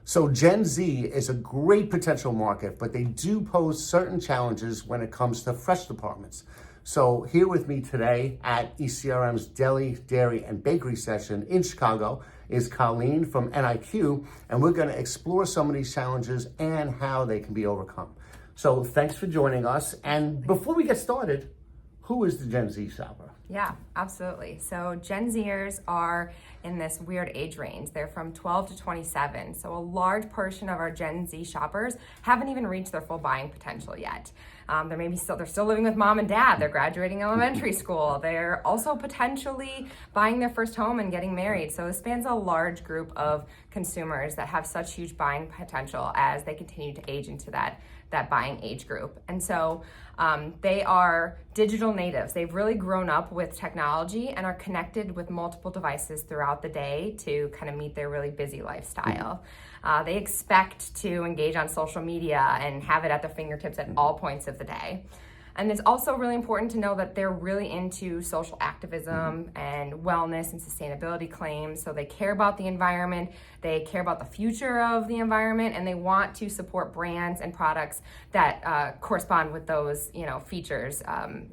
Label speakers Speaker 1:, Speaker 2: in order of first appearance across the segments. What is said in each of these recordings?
Speaker 1: So Gen Z is a great potential market, but they do pose certain challenges when it comes to fresh departments. So here with me today at ECRM's Deli, Dairy, and Bakery session in Chicago is Colleen from NIQ, and we're going to explore some of these challenges and how they can be overcome. So thanks for joining us. And before we get started, who is the Gen Z shopper?
Speaker 2: Yeah, absolutely. So Gen Zers are in this weird age range. They're from 12 to 27. So a large portion of our Gen Z shoppers haven't even reached their full buying potential yet. They're still living with mom and dad. They're graduating elementary school. They're also potentially buying their first home and getting married. So it spans a large group of consumers that have such huge buying potential as they continue to age into that buying age group. And so they are digital natives. They've really grown up with technology and are connected with multiple devices throughout the day to kind of meet their really busy lifestyle. They expect to engage on social media and have it at their fingertips at all points of the day. And it's also really important to know that they're really into social activism and wellness and sustainability claims. So they care about the environment, they care about the future of the environment, and they want to support brands and products that correspond with those, features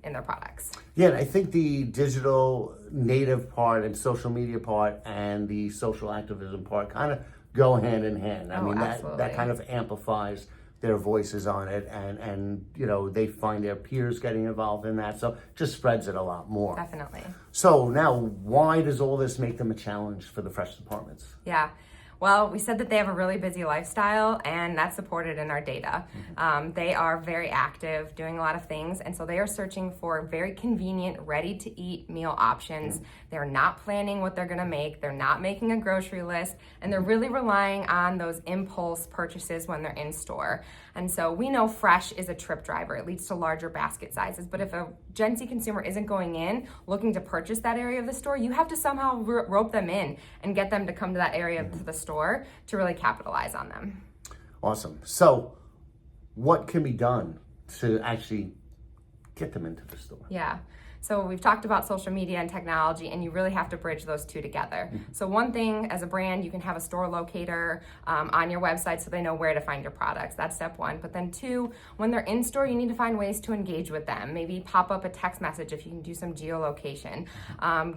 Speaker 2: in their products.
Speaker 1: Yeah, and I think the digital native part and social media part and the social activism part kind of go hand in hand. I mean, that kind of amplifies their voices on it, and they find their peers getting involved in that, so just spreads it a lot more.
Speaker 2: Definitely.
Speaker 1: So now, why does all this make them a challenge for the fresh departments?
Speaker 2: Yeah. Well, we said that they have a really busy lifestyle, and that's supported in our data. They are very active, doing a lot of things, and so they are searching for very convenient, ready-to-eat meal options. They're not planning what they're gonna make, they're not making a grocery list, and they're really relying on those impulse purchases when they're in store. And so we know fresh is a trip driver. It leads to larger basket sizes, but if a Gen Z consumer isn't going in looking to purchase that area of the store, you have to somehow rope them in and get them to come to that area of the store to really capitalize on them.
Speaker 1: Awesome. So what can be done to actually get them into the store?
Speaker 2: Yeah. So we've talked about social media and technology, and you really have to bridge those two together. So one thing, as a brand, you can have a store locator on your website so they know where to find your products. That's step one. But then two, when they're in store, you need to find ways to engage with them. Maybe pop up a text message if you can do some geolocation,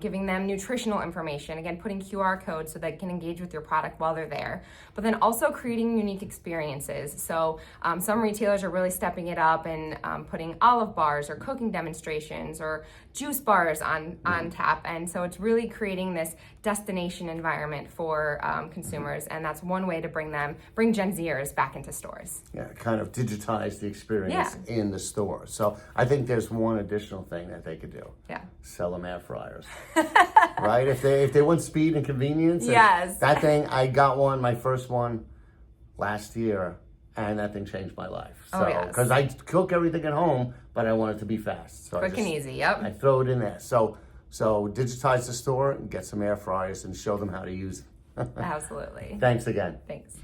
Speaker 2: giving them nutritional information, again, putting QR codes so they can engage with your product while they're there. But then also creating unique experiences. So some retailers are really stepping it up and putting olive bars or cooking demonstrations or juice bars on tap, and so it's really creating this destination environment for consumers, and that's one way to bring Gen Zers back into stores.
Speaker 1: Yeah, kind of digitize the experience in the store. So I think there's one additional thing that they could do.
Speaker 2: Yeah.
Speaker 1: Sell them air fryers. Right? If they want speed and convenience.
Speaker 2: Yes.
Speaker 1: That thing, I got one, my first one last year, and that thing changed my life. So,
Speaker 2: yes.
Speaker 1: Because I cook everything at home, but I want it to be fast. So
Speaker 2: Quick and easy, yep.
Speaker 1: I throw it in there. So digitize the store and get some air fryers and show them how to use it.
Speaker 2: Absolutely.
Speaker 1: Thanks again.
Speaker 2: Thanks.